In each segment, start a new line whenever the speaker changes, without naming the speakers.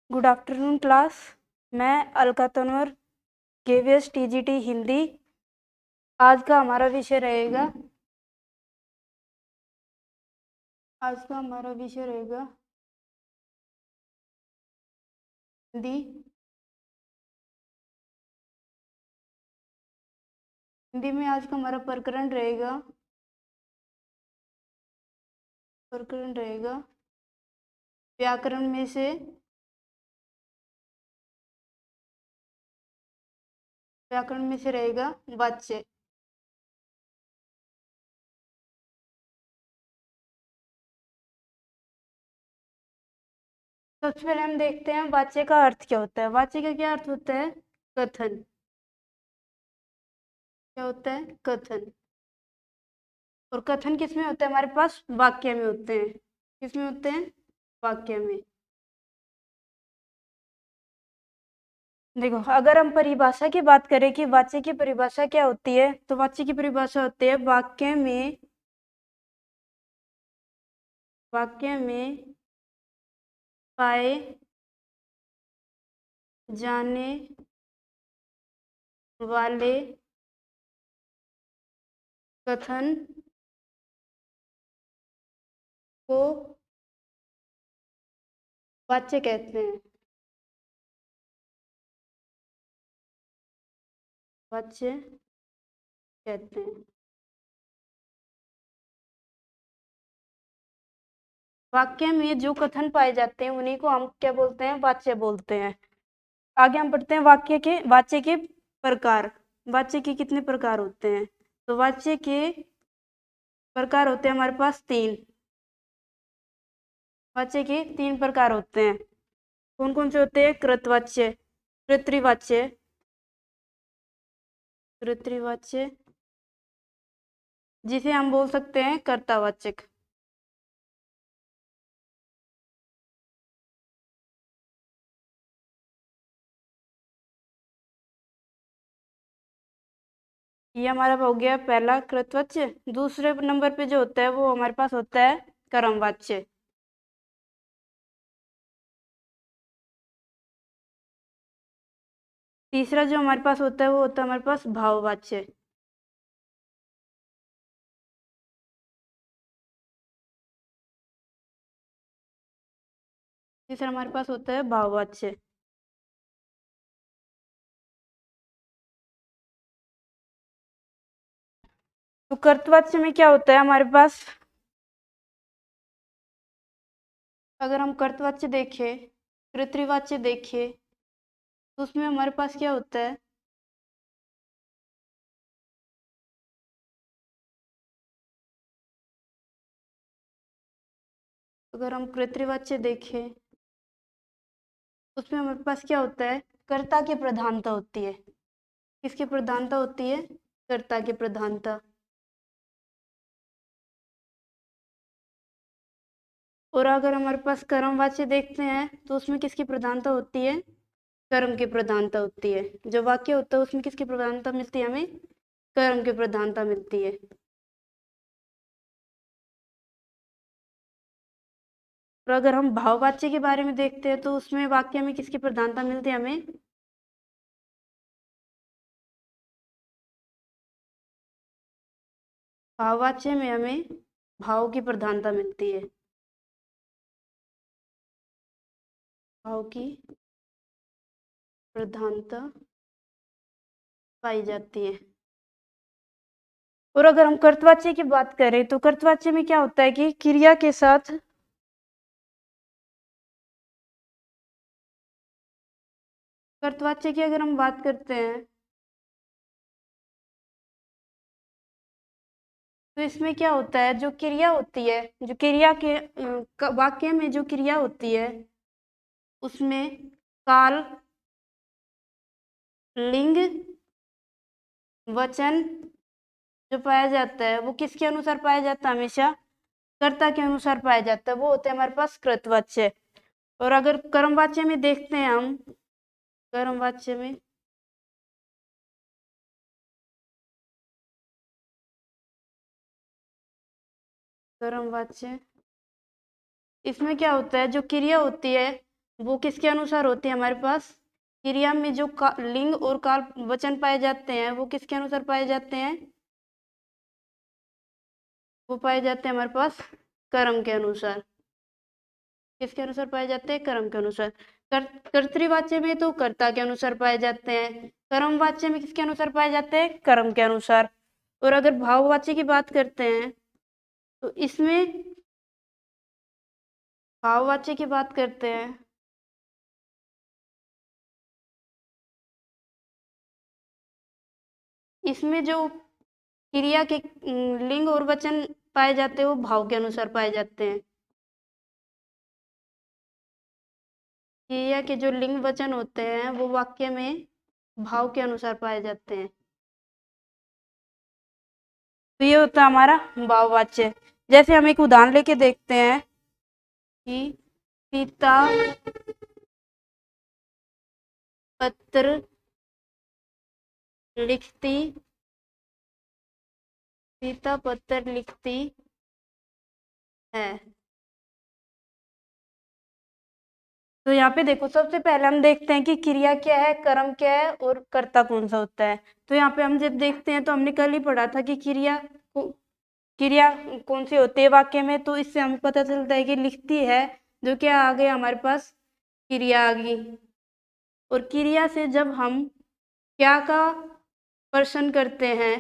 Good afternoon class. मैं Alka Tanwar, KVS TGT Hindi. आज का हमारा विषय रहेगा हिंदी। हिंदी में आज का हमारा प्रकरण रहेगा व्याकरण में से रहेगा वाच्य। सबसे पहले हम देखते हैं वाच्य का अर्थ क्या होता है। वाच्य का क्या अर्थ होता है? कथन। क्या होता है? कथन। और कथन किसमें होता है? हमारे पास वाक्य में होते हैं। किसमें होते हैं? वाक्य में। देखो, अगर हम परिभाषा की बात करें कि वाच्य की परिभाषा क्या होती है, तो वाच्य की परिभाषा होती है वाक्य में पाए जाने वाले कथन को वाच्य कहते हैं। वाच्य कहते हैं। वाक्य में जो कथन पाए जाते हैं उन्हीं को हम क्या बोलते हैं? वाच्य बोलते हैं। आगे हम पढ़ते हैं वाच्य के प्रकार। वाच्य के कितने प्रकार होते हैं? तो वाच्य के प्रकार होते हैं हमारे पास तीन। वाच्य के तीन प्रकार होते हैं। कौन कौन से होते हैं? कृतवाच्य, कर्तृवाच्य, जिसे हम बोल सकते हैं कर्तावाचक। ये हमारा हो गया पहला कृतवाच्य। दूसरे नंबर पे जो होता है वो हमारे पास होता है कर्मवाच्य। तीसरा जो हमारे पास होता है वो होता है हमारे पास भाववाच्य। तीसरा हमारे पास होता है भाववाच्य। तो कर्तवाच्य में क्या होता है हमारे पास? अगर हम कर्तवाच्य देखें, कर्तृवाच्य देखें, तो उसमें हमारे पास क्या होता है? अगर हम कर्तृवाच्य देखें, उसमें हमारे पास क्या होता है? कर्ता की प्रधानता होती है। किसकी प्रधानता होती है? कर्ता की प्रधानता। और अगर हमारे पास कर्मवाच्य देखते हैं तो उसमें किसकी प्रधानता होती है? कर्म की प्रधानता होती है। जो वाक्य होता है उसमें किसकी प्रधानता मिलती है? हमें कर्म की प्रधानता मिलती है। और अगर हम भाववाच्य के बारे में देखते हैं तो उसमें वाक्य में किसकी प्रधानता मिलती है? हमें भाववाच्य में हमें भाव की प्रधानता मिलती है। भाव की प्रधानता पाई जाती है। और अगर हम कर्तवाच्य की बात करें तो कर्तवाच्य में क्या होता है कि क्रिया के साथ कर्तवाच्य की अगर हम बात करते हैं तो इसमें क्या होता है? जो क्रिया होती है, जो क्रिया के वाक्य में जो क्रिया होती है उसमें काल, लिंग, वचन जो पाया जाता है वो किसके अनुसार पाया जाता है? हमेशा कर्ता के अनुसार पाया जाता है। वो होते हैं हमारे पास कृतवाच्य। और अगर कर्मवाच्य में देखते हैं हम, कर्मवाच्य में कर्मवाच्य इसमें क्या होता है? जो क्रिया होती है वो किसके अनुसार होती है हमारे पास? क्रिया में जो लिंग और काल वचन पाए जाते हैं वो किसके अनुसार पाए जाते हैं? वो पाए जाते हैं हमारे पास कर्म के अनुसार। किसके अनुसार पाए जाते हैं? कर्म के अनुसार। कर्तृवाच्य में तो कर्ता के अनुसार पाए जाते हैं। कर्मवाच्य में किसके अनुसार पाए जाते हैं? कर्म के अनुसार। और अगर भाववाच्य की बात करते हैं तो इसमें भाववाच्य की बात करते हैं इसमें जो क्रिया के लिंग और वचन पाए जाते हैं वो भाव के अनुसार पाए जाते हैं। क्रिया के जो लिंग वचन होते हैं वो वाक्य में भाव के अनुसार पाए जाते हैं। तो ये होता है हमारा भाववाच्य। जैसे हम एक उदाहरण लेके देखते हैं कि सीता पत्र लिखती सीता पत्र लिखती है। तो यहाँ पे देखो सबसे पहले हम देखते हैं कि क्रिया क्या है, कर्म क्या है और कर्ता कौन सा होता है। तो यहाँ पे हम जब देखते हैं तो हमने कल ही पढ़ा था कि क्रिया कौन सी होती है वाक्य में। तो इससे हमें पता चलता है कि लिखती है जो क्या आ गया हमारे पास, क्रिया आ गई। और क्रिया से जब हम क्या का प्रश्न करते हैं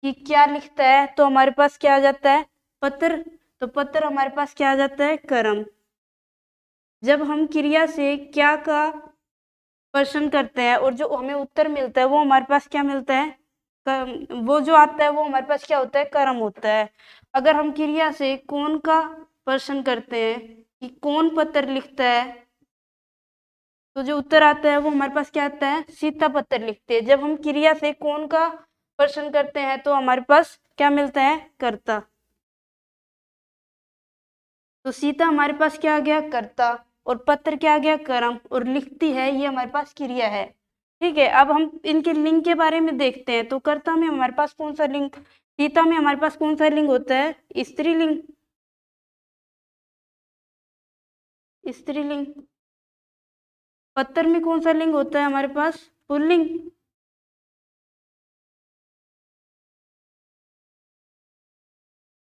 कि क्या लिखता है तो हमारे पास क्या आ जाता है? पत्र। तो पत्र हमारे पास क्या आ जाता है? कर्म। जब हम क्रिया से क्या का प्रश्न करते हैं और जो हमें उत्तर मिलता है वो हमारे पास क्या मिलता है? वो जो आता है वो हमारे पास क्या होता है? कर्म होता है। अगर हम क्रिया से कौन का प्रश्न करते हैं कि कौन पत्र लिखता है तो जो उत्तर आता है वो हमारे पास क्या आता है? सीता पत्र लिखते हैं। जब हम क्रिया से कौन का प्रश्न करते हैं तो हमारे पास क्या मिलता है? कर्ता। तो सीता हमारे पास क्या आ गया? कर्ता। और पत्र क्या आ गया? कर्म। और लिखती है ये हमारे पास क्रिया है। ठीक है, अब हम इनके लिंग के बारे में देखते हैं। तो कर्ता में हमारे पास कौन सा लिंग, सीता में हमारे पास कौन सा लिंग होता है? स्त्रीलिंग। स्त्रीलिंग। पत्र में कौन सा लिंग होता है हमारे पास? पुल्लिंग।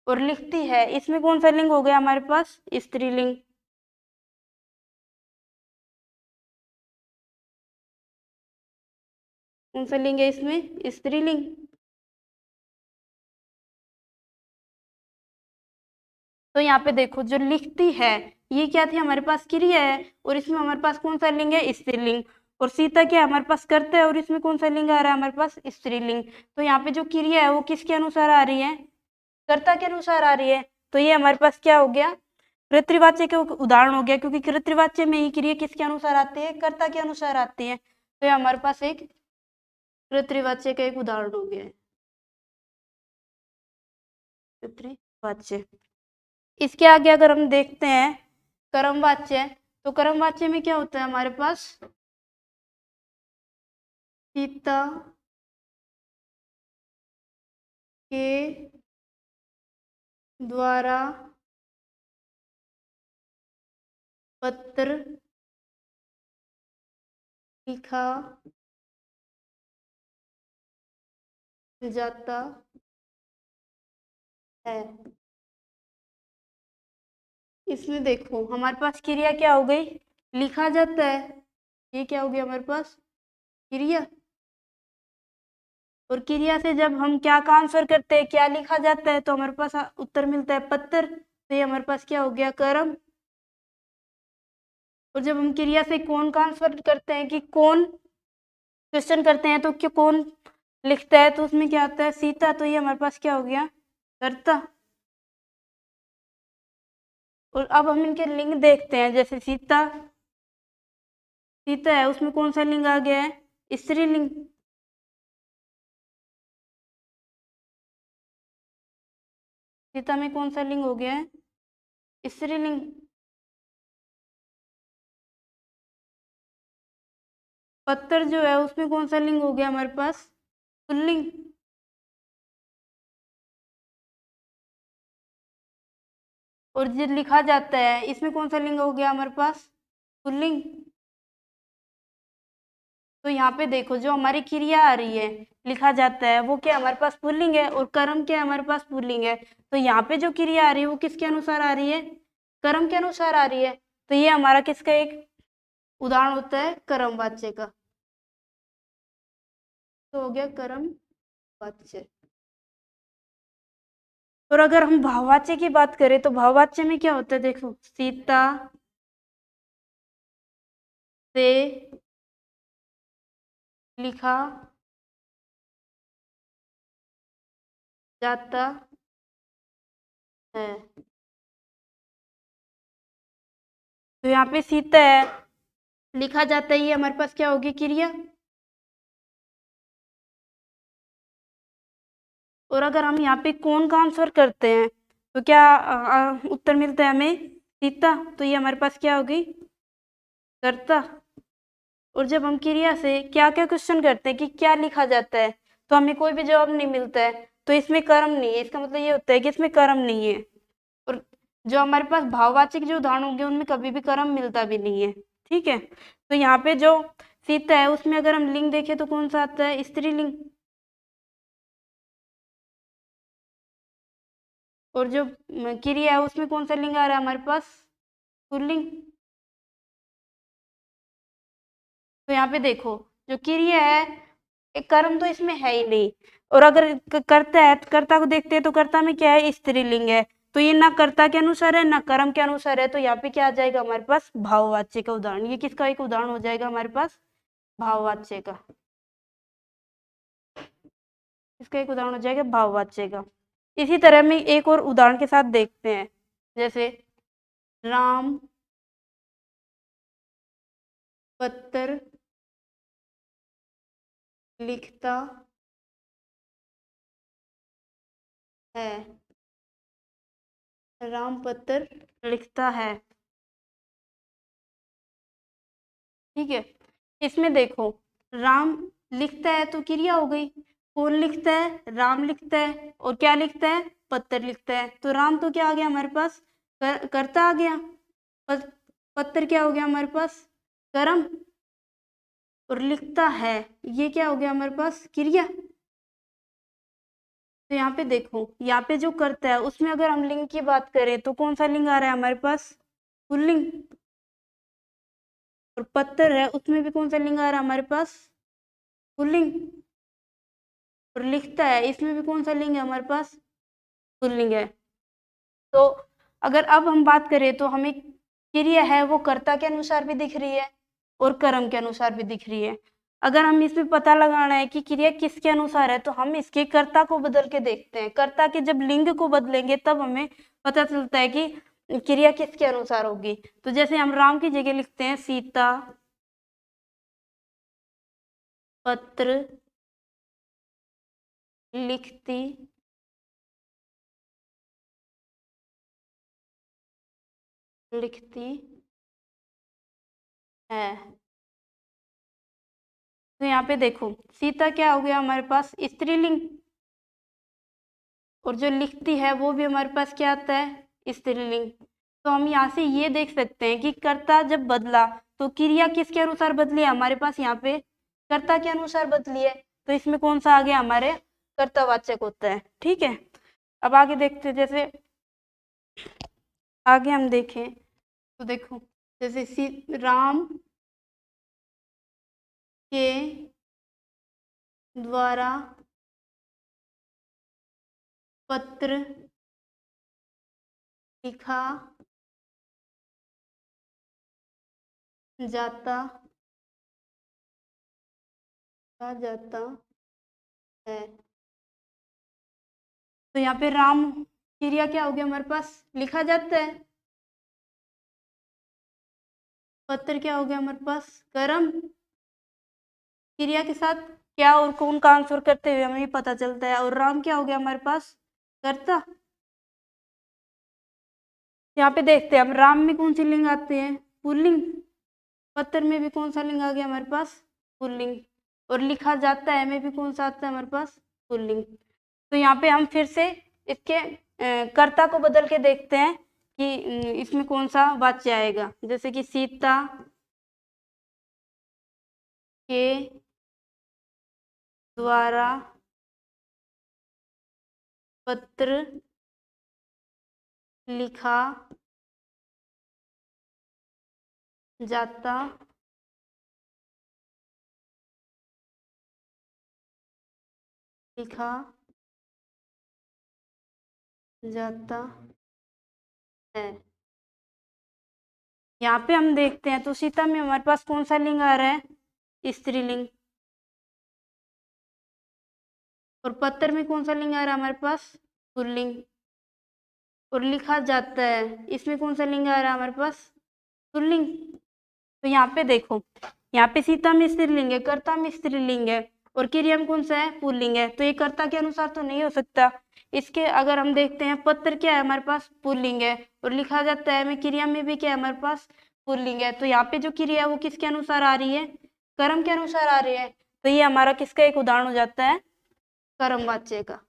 और लिखती है इसमें कौन सा लिंग हो गया हमारे पास? स्त्रीलिंग। कौन सा लिंग है इसमें? स्त्रीलिंग। तो यहाँ पे देखो जो लिखती है ये क्या थी? हमारे पास क्रिया है और इसमें हमारे पास कौन सा लिंग है? स्त्रीलिंग। और सीता क्या हमारे पास करता है और इसमें कौन सा लिंग आ रहा है हमारे पास? स्त्रीलिंग। तो यहाँ पे जो क्रिया है वो किसके अनुसार आ रही है? कर्ता के अनुसार आ रही है। तो ये हमारे पास क्या हो गया? कृतवाच्य के उदाहरण हो गया, क्योंकि कृतवाच्य में ही क्रिया किसके अनुसार आती है? कर्ता के अनुसार आती है। तो ये हमारे पास एक कृतवाच्य का एक उदाहरण हो गया है। कृतवाच्य। इसके आगे अगर हम देखते हैं कर्मवाच्य, तो कर्मवाच्य में क्या होता है हमारे पास? सीता के द्वारा पत्र लिखा जाता है। इसमें देखो हमारे पास क्रिया क्या हो गई? लिखा जाता है। ये क्या हो गया हमारे पास? क्रिया। और क्रिया से जब हम क्या का आंसर करते हैं, क्या लिखा जाता है, तो हमारे पास उत्तर मिलता है पत्र। तो ये हमारे पास क्या हो गया? कर्म। और जब हम क्रिया से कौन का आंसर करते हैं कि कौन क्वेश्चन करते हैं तो क्यों कौन लिखता है, तो उसमें क्या आता है? सीता। तो ये हमारे पास क्या हो गया? कर्ता। और अब हम इनके लिंग देखते हैं। जैसे सीता, सीता है उसमें कौन सा लिंग आ गया है? स्त्रीलिंग। सीता में कौन सा लिंग हो गया है? स्त्रीलिंग। पत्थर जो है उसमें कौन सा लिंग हो गया हमारे पास? पुल्लिंग। और जो लिखा जाता है इसमें कौन सा लिंग हो गया हमारे पास? पुल्लिंग। तो यहाँ पे देखो जो हमारी क्रिया आ रही है लिखा जाता है वो क्या हमारे पास पुल्लिंग है, और कर्म क्या हमारे पास पुल्लिंग है। तो यहाँ पे जो क्रिया आ रही है वो किसके अनुसार आ रही है, कर्म के अनुसार आ रही है। तो ये हमारा किसका एक उदाहरण होता है, कर्म वाच्य का। तो हो गया कर्म वाच्य। और अगर हम भाववाच्य की बात करें तो भाववाच्य में क्या होता है, देखो सीता से लिखा जाता है। तो यहाँ पे सीता है लिखा जाता है, ये हमारे पास क्या होगी, क्रिया। और अगर हम यहाँ पे कौन का आंसर करते हैं तो क्या उत्तर मिलता है हमें, सीता। तो ये हमारे पास क्या होगी, कर्ता। और जब हम क्रिया से क्या क्या क्वेश्चन करते हैं कि क्या लिखा जाता है तो हमें कोई भी जवाब नहीं मिलता है, तो इसमें कर्म नहीं है, इसका मतलब ये होता है कि इसमें कर्म नहीं है। और जो हमारे पास भाववाचक जो उदाहरण होंगे उनमें कभी भी कर्म मिलता भी नहीं है, ठीक है। तो यहाँ पे जो सीता है उसमें अगर हम लिंग देखें तो कौन सा आता है, स्त्रीलिंग। और जो क्रिया है उसमें कौन सा लिंग आ रहा है हमारे पास, पुल्लिंग। तो यहाँ पे देखो जो क्रिया है एक कर्म तो इसमें है ही नहीं। और अगर कर्ता है, कर्ता को देखते हैं तो कर्ता में क्या है, स्त्रीलिंग है। तो ये ना कर्ता के अनुसार है ना कर्म के अनुसार है, तो यहाँ पे क्या आ जाएगा हमारे पास, भाववाच्य का उदाहरण। ये किसका एक उदाहरण हो जाएगा हमारे पास, भाववाच्य का। इसका एक उदाहरण हो जाएगा भाववाच्य का। इसी तरह में एक और उदाहरण के साथ देखते हैं, जैसे राम पत्थर लिखता है, राम पत्थर लिखता है, ठीक है। इसमें देखो राम लिखता है तो क्रिया हो गई, कौन लिखता है, राम लिखता है, और क्या लिखता है, पत्थर लिखता है। तो राम तो क्या आ गया हमारे पास, कर्ता आ गया। पत्थर क्या हो गया हमारे पास, कर्म। और लिखता है ये क्या हो गया हमारे पास, क्रिया। तो यहाँ पे देखो यहाँ पे जो करता है उसमें अगर हम लिंग की बात करें तो कौन सा लिंग आ रहा है हमारे पास, पुल्लिंग। और पत्थर है उसमें भी कौन सा लिंग आ रहा है हमारे पास, पुल्लिंग। और लिखता है इसमें भी कौन सा लिंग है हमारे पास, पुल्लिंग है। तो अगर अब हम बात करें तो हमें क्रिया है वो कर्ता के अनुसार भी दिख रही है और कर्म के अनुसार भी दिख रही है। अगर हम इसमें पता लगाना है कि क्रिया किसके अनुसार है तो हम इसके कर्ता को बदल के देखते हैं। कर्ता के जब लिंग को बदलेंगे तब हमें पता चलता है कि क्रिया किसके अनुसार होगी। तो जैसे हम राम की जगह लिखते हैं सीता पत्र लिखती लिखती है। तो यहाँ पे देखो सीता क्या हो गया हमारे पास, स्त्रीलिंग। और जो लिखती है वो भी हमारे पास क्या आता है, स्त्रीलिंग। तो हम यहाँ से ये देख सकते हैं कि कर्ता जब बदला तो क्रिया किसके अनुसार बदली है, हमारे पास यहाँ पे कर्ता के अनुसार बदली है। तो इसमें कौन सा आ गया हमारे, कर्तावाचक होता है, ठीक है। अब आगे देखते हैं, जैसे आगे हम देखें तो देखो जैसे राम के द्वारा पत्र लिखा जाता जाता है। तो यहाँ पे राम क्रिया क्या हो गया हमारे पास, लिखा जाता है। पत्र क्या हो गया हमारे पास, कर्म। क्रिया के साथ क्या और कौन का आंसर करते हुए हमें पता चलता है। और राम क्या हो गया हमारे पास, कर्ता। यहाँ पे देखते हैं हम राम में कौन सी लिंग आते हैं, पुल्लिंग। पत्र में भी कौन सा लिंग आ गया हमारे पास, पुल्लिंग। और लिखा जाता है में भी कौन सा आता है हमारे पास, पुल्लिंग। तो यहाँ पे हम फिर से इसके कर्ता को बदल के देखते हैं कि इसमें कौन सा वाच्य आएगा। जैसे कि सीता के द्वारा पत्र लिखा जाता है। यहाँ पे हम देखते हैं तो सीता में हमारे पास कौन सा लिंग आ रहा है, स्त्रीलिंग, और पत्र में कौन सा लिंग आ रहा है हमारे पास, पुल्लिंग, और लिखा जाता है इसमें कौन सा लिंग आ रहा है हमारे पास, पुल्लिंग। तो यहाँ पे देखो, यहाँ पे सीता में स्त्रीलिंग है, कर्ता में स्त्रीलिंग है, और क्रिया में कौन सा है, पुल्लिंग है, तो ये कर्ता के अनुसार तो नहीं हो सकता। इसके अगर हम देखते हैं पत्र क्या है हमारे पास, पुल्लिंग है, और लिखा जाता है में क्रिया में भी क्या है हमारे पास, पुल्लिंग है। तो यहाँ पे जो क्रिया है वो किसके अनुसार आ रही है, कर्म के अनुसार आ रही है। तो ये हमारा किसका एक उदाहरण हो जाता है, कर्मवाच्य का।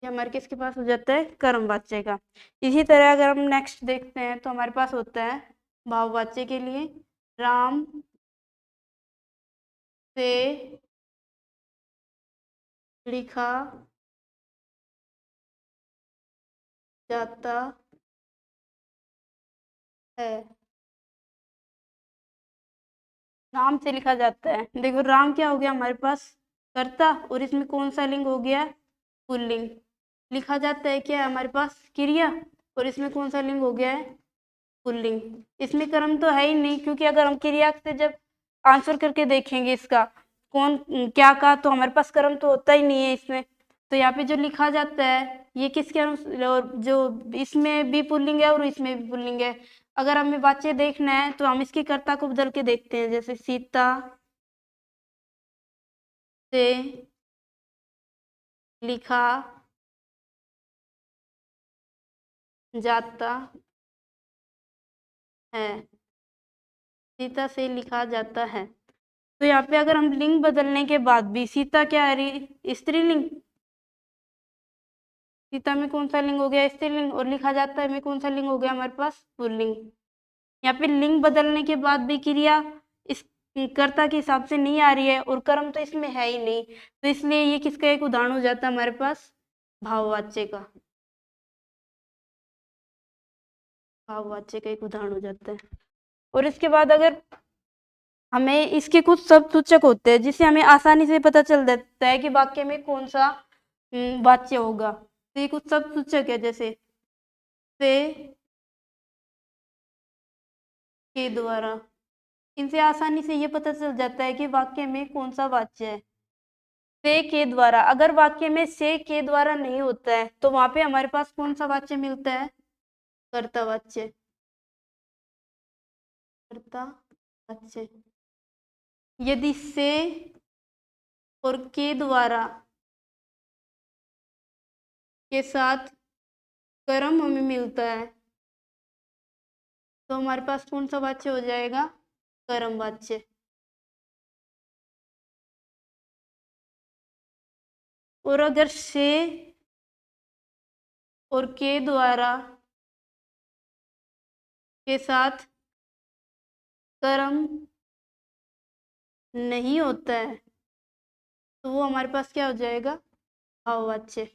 ये हमारे किसके पास हो जाता है, कर्मवाच्य का। इसी तरह अगर हम नेक्स्ट देखते हैं तो हमारे पास होता है भाववाच्य के लिए, राम से लिखा जाता है, राम से लिखा जाता है। देखो राम क्या हो गया हमारे पास, कर्ता, और इसमें कौन सा लिंग हो गया, पुल्लिंग। लिखा जाता है क्या है हमारे पास, क्रिया, और इसमें कौन सा लिंग हो गया है, पुल्लिंग। इसमें कर्म तो है ही नहीं, क्योंकि अगर हम क्रिया से जब आंसर करके देखेंगे इसका कौन क्या का, तो हमारे पास कर्म तो होता ही नहीं है इसमें। तो यहाँ पे जो लिखा जाता है ये किसके अनुसार, और जो इसमें भी पुल्लिंग है और इसमें भी पुल्लिंग है। अगर हमें वाच्य देखना है तो हम इसकी कर्ता को बदल के देखते हैं, जैसे सीता से लिखा जाता है, सीता से लिखा जाता है। तो यहाँ पे अगर हम लिंग बदलने के बाद भी सीता क्या आ रही, स्त्रीलिंग, सीता में कौन सा लिंग हो गया, स्त्रीलिंग, और लिखा जाता है में कौन सा लिंग हो गया हमारे पास, पुल्लिंग। यहाँ पे लिंग बदलने के बाद भी क्रिया इस कर्ता के हिसाब से नहीं आ रही है, और कर्म तो इसमें है ही नहीं, तो इसलिए ये किसका एक उदाहरण हो जाता है हमारे पास, भाववाच्य का। भाववाच्य का एक उदाहरण हो जाता है। और इसके बाद अगर हमें इसके कुछ शब्द सूचक होते हैं जिससे हमें आसानी से पता चल जाता है कि वाक्य में कौन सा वाच्य होगा। तो ये कुछ शब्द सूचक है, जैसे से के द्वारा, इनसे आसानी से ये पता चल जाता है कि वाक्य में कौन सा वाच्य है। से के द्वारा, अगर वाक्य में से के द्वारा नहीं होता है तो वहां पे हमारे पास कौन सा वाच्य मिलता है, कर्तावाच्य, कर्तावाच्य। यदि से और के द्वारा के साथ कर्म हमें मिलता है तो हमारे पास कौन सा वाच्य हो जाएगा, कर्मवाच्य। और अगर से और के द्वारा के साथ कर्म नहीं होता है तो वो हमारे पास क्या हो जाएगा, भाववाच्य।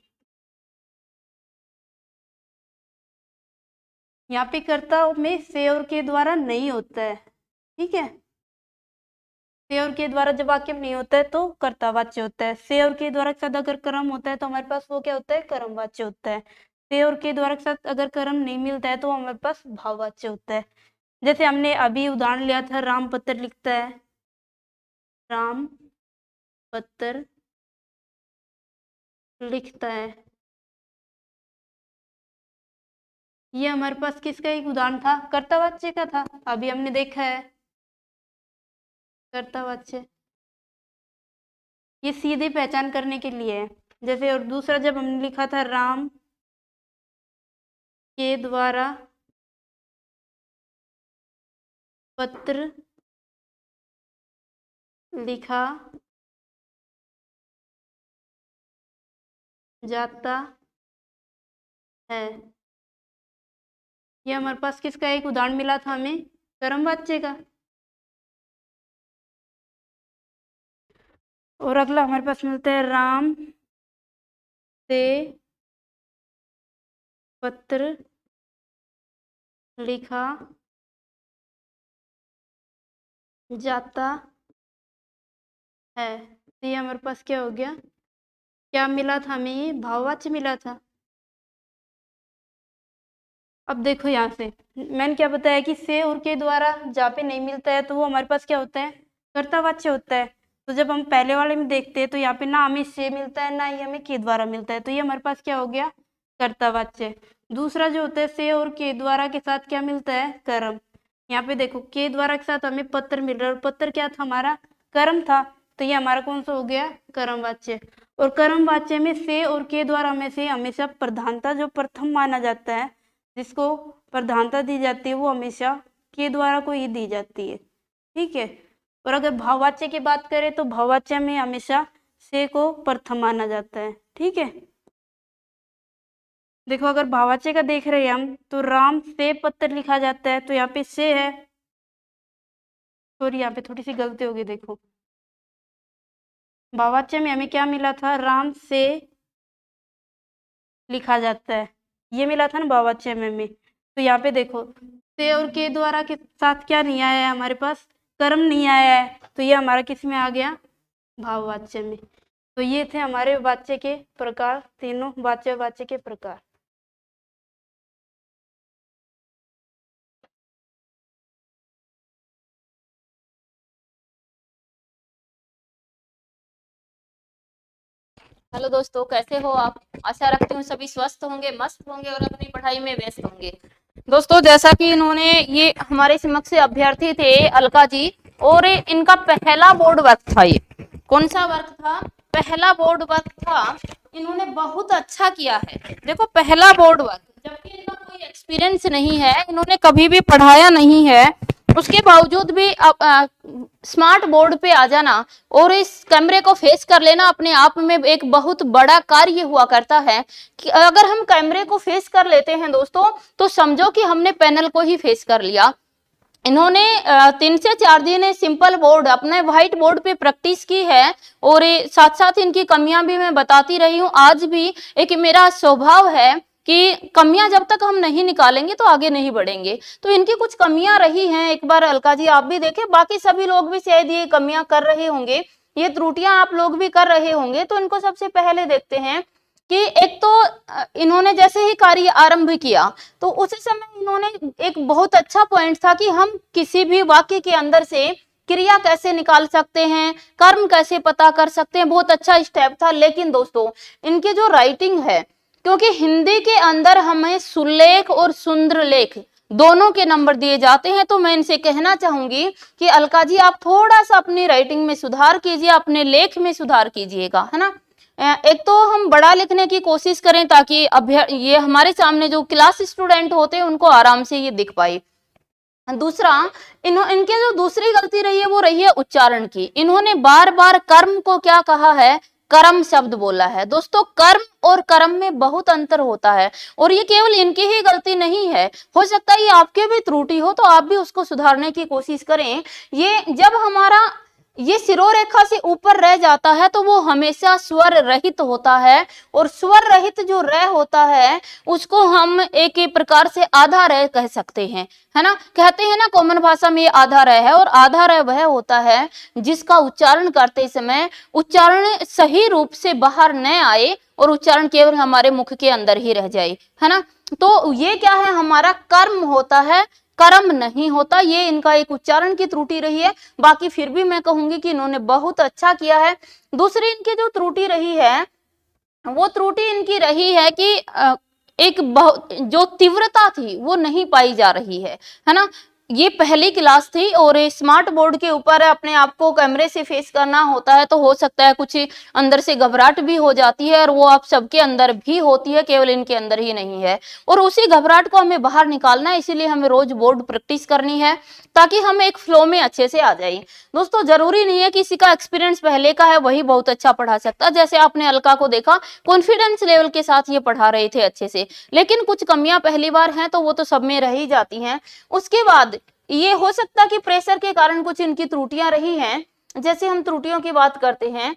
यहाँ पे कर्ता में से और के द्वारा नहीं होता है, ठीक है। से और के द्वारा जब वाक्य में नहीं होता है तो कर्तावाच्य होता है। से और के द्वारा के साथ अगर कर्म होता है तो हमारे पास वो क्या होता है, कर्मवाच्य होता है। से और के द्वारा के साथ अगर कर्म नहीं मिलता है तो हमारे पास भाववाच्य होता है। जैसे हमने अभी उदाहरण लिया था, राम पत्र लिखता है, राम पत्र लिखता है, ये हमारे पास किसका एक उदाहरण था, कर्तावाच्य का था, अभी हमने देखा है कर्तावाच्य। ये सीधे पहचान करने के लिए है। जैसे और दूसरा जब हमने लिखा था, राम के द्वारा पत्र लिखा जाता है, ये हमारे पास किसका एक उदाहरण मिला था हमें, कर्म वाच्य का। और अगला हमारे पास मिलता है राम से पत्र लिखा जाता है। तो ये हमारे पास क्या हो गया, क्या मिला था हमें, ये भाववाच्य मिला था। अब देखो यहाँ से मैंने क्या बताया कि से और के द्वारा जहाँ पे नहीं मिलता है तो वो हमारे पास क्या होता है, कर्तावाच्य होता है। तो जब हम पहले वाले में देखते हैं तो यहाँ पे ना हमें से मिलता है ना ही हमें के द्वारा मिलता है, तो ये हमारे पास क्या हो गया, कर्तावाच्य। दूसरा जो होता है से और के द्वारा के साथ क्या मिलता है, कर्म। यहाँ पे देखो के द्वारा के साथ हमें पत्र मिल रहा है और पत्र क्या था हमारा, कर्म था, तो ये हमारा कौन सा हो गया, कर्म वाच्य। और कर्म वाच्य में से और के द्वारा में से हमेशा प्रधानता जो प्रथम माना जाता है, जिसको प्रधानता दी जाती है, वो हमेशा के द्वारा को ही दी जाती है। ठीक है। और अगर भाववाच्य की बात करें तो भाववाच्य में हमेशा से को प्रथम माना जाता है। ठीक है। देखो अगर भाववाच्य का देख रहे हैं हम तो राम से पत्र लिखा जाता है, तो यहाँ पे से है, सॉरी यहाँ पे थोड़ी सी गलती होगी। देखो भाववाच्य में हमें क्या मिला था, राम से लिखा जाता है, ये मिला था ना भाववाच्य में हमें। तो यहाँ पे देखो से और के द्वारा के साथ क्या नहीं आया है हमारे पास, कर्म नहीं आया है, तो ये हमारा किस में आ गया, भाववाच्य में। तो ये थे हमारे वाच्य के प्रकार, तीनों वाच्य के प्रकार।
हेलो दोस्तों, कैसे हो आप? आशा रखती हूँ सभी स्वस्थ होंगे, मस्त होंगे और अपनी पढ़ाई में व्यस्त होंगे। दोस्तों, जैसा कि इन्होंने, ये हमारे समक्ष अभ्यर्थी थे अलका जी, और इनका पहला बोर्ड वर्क था। ये कौन सा वर्क था? पहला बोर्ड वर्क था। इन्होंने बहुत अच्छा किया है। देखो, पहला बोर्ड वर्क, जबकि इनका कोई एक्सपीरियंस नहीं है, इन्होंने कभी भी पढ़ाया नहीं है, उसके बावजूद भी स्मार्ट बोर्ड पे आ जाना और इस कैमरे को फेस कर लेना अपने आप में एक बहुत बड़ा कार्य हुआ करता है। कि अगर हम कैमरे को फेस कर लेते हैं दोस्तों, तो समझो कि हमने पैनल को ही फेस कर लिया। इन्होंने 3 से 4 दिन सिंपल बोर्ड अपने व्हाइट बोर्ड पे प्रैक्टिस की है, और साथ साथ इनकी कमियां भी मैं बताती रही हूँ। आज भी एक मेरा स्वभाव है कि कमियां जब तक हम नहीं निकालेंगे तो आगे नहीं बढ़ेंगे। तो इनकी कुछ कमियां रही हैं, एक बार अलका जी आप भी देखें, बाकी सभी लोग भी शायद ये कमियां कर रहे होंगे, ये त्रुटियां आप लोग भी कर रहे होंगे। तो इनको सबसे पहले देखते हैं कि एक तो इन्होंने जैसे ही कार्य आरंभ किया तो उसी समय इन्होंने एक बहुत अच्छा पॉइंट था कि हम किसी भी वाक्य के अंदर से क्रिया कैसे निकाल सकते हैं, कर्म कैसे पता कर सकते हैं, बहुत अच्छा स्टेप था। लेकिन दोस्तों, इनकी जो राइटिंग है, क्योंकि हिंदी के अंदर हमें सुलेख और सुंदर लेख दोनों के नंबर दिए जाते हैं, तो मैं इनसे कहना चाहूंगी कि अलका जी आप थोड़ा सा अपनी राइटिंग में सुधार कीजिए, अपने लेख में सुधार कीजिएगा, है ना। एक तो हम बड़ा लिखने की कोशिश करें ताकि ये हमारे सामने जो क्लास स्टूडेंट होते हैं उनको आराम से ये दिख पाए। दूसरा, इनके जो दूसरी गलती रही है वो रही है उच्चारण की। इन्होंने बार बार कर्म को क्या कहा है, कर्म शब्द बोला है। दोस्तों, कर्म और कर्म में बहुत अंतर होता है, और ये केवल इनकी ही गलती नहीं है, हो सकता है ये आपके भी त्रुटि हो, तो आप भी उसको सुधारने की कोशिश करें। ये जब हमारा ये सिरोरेखा से ऊपर रह जाता है तो वो हमेशा स्वर रहित होता है, और स्वर रहित जो रह होता है उसको हम एक प्रकार से आधा रह कह सकते हैं, है ना। कहते हैं ना कॉमन भाषा में ये आधा रह है, और आधा रह वह होता है जिसका उच्चारण करते समय उच्चारण सही रूप से बाहर न आए और उच्चारण केवल हमारे मुख के अंदर ही रह जाए, है ना। तो ये क्या है, हमारा कर्म होता है, कर्म नहीं होता। ये इनका एक उच्चारण की त्रुटि रही है। बाकी फिर भी मैं कहूंगी कि इन्होंने बहुत अच्छा किया है। दूसरी इनकी जो त्रुटि रही है, वो त्रुटि इनकी रही है कि एक जो तीव्रता थी वो नहीं पाई जा रही है ना। ये पहली क्लास थी और स्मार्ट बोर्ड के ऊपर अपने आप को कैमरे से फेस करना होता है, तो हो सकता है कुछ अंदर से घबराहट भी हो जाती है, और वो आप सबके अंदर भी होती है, केवल इनके अंदर ही नहीं है। और उसी घबराहट को हमें बाहर निकालना है, इसीलिए हमें रोज बोर्ड प्रैक्टिस करनी है ताकि हम एक फ्लो में अच्छे से आ जाए। दोस्तों, जरूरी नहीं है किसी का एक्सपीरियंस पहले का है वही बहुत अच्छा पढ़ा सकता। जैसे आपने अलका को देखा, कॉन्फिडेंस लेवल के साथ ये पढ़ा रहे थे अच्छे से, लेकिन कुछ कमियां पहली बार हैं तो वो तो सब में रह ही जाती हैं। उसके बाद ये हो सकता कि प्रेशर के कारण कुछ इनकी त्रुटियां रही हैं। जैसे हम त्रुटियों की बात करते हैं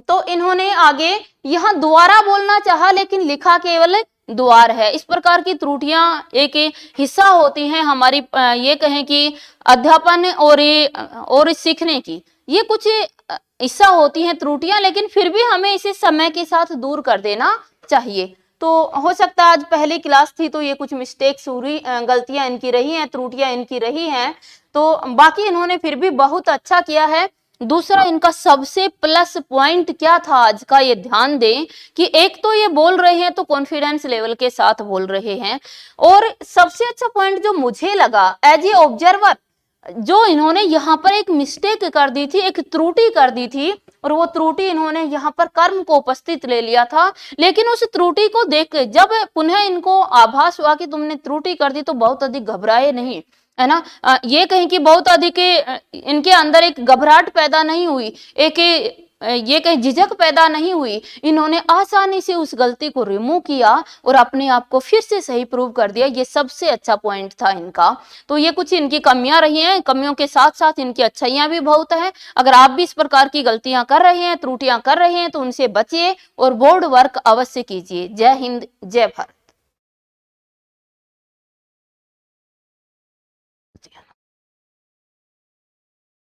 तो इन्होंने आगे यहाँ द्वारा बोलना चाहा लेकिन लिखा केवल द्वार है। इस प्रकार की त्रुटियां एक हिस्सा होती हैं हमारी ये कहें कि अध्यापन और सीखने की, ये कुछ हिस्सा होती हैं त्रुटियां, लेकिन फिर भी हमें इसे समय के साथ दूर कर देना चाहिए। तो हो सकता है आज पहली क्लास थी तो ये कुछ मिस्टेक्स हुई, गलतियां इनकी रही हैं, त्रुटियां इनकी रही हैं, तो बाकी इन्होंने फिर भी बहुत अच्छा किया है। दूसरा इनका सबसे प्लस पॉइंट क्या था आज का, ये ध्यान दें कि एक तो ये बोल रहे हैं तो कॉन्फिडेंस लेवल के साथ बोल रहे हैं, और सबसे अच्छा पॉइंट जो मुझे लगा एज ए ऑब्जर्वर, जो इन्होंने यहाँ पर एक मिस्टेक कर दी थी, एक त्रुटि कर दी थी, और वो त्रुटि इन्होंने यहाँ पर कर्म को उपस्थित ले लिया था, लेकिन उस त्रुटि को देख के जब पुनः इनको आभास हुआ कि तुमने त्रुटि कर दी तो बहुत अधिक घबराए नहीं, है ना। ये कहें कि बहुत अधिक इनके अंदर एक घबराहट पैदा नहीं हुई, एक ये कहीं झिझक पैदा नहीं हुई, इन्होंने आसानी से उस गलती को रिमूव किया और अपने आप को फिर से सही प्रूव कर दिया। ये सबसे अच्छा पॉइंट था इनका। तो ये कुछ इनकी कमियां रही हैं, कमियों के साथ साथ इनकी अच्छाइयां भी बहुत है। अगर आप भी इस प्रकार की गलतियां कर रहे हैं, त्रुटियां कर रहे हैं, तो उनसे बचिए और बोर्ड वर्क अवश्य कीजिए। जय हिंद, जय भारत।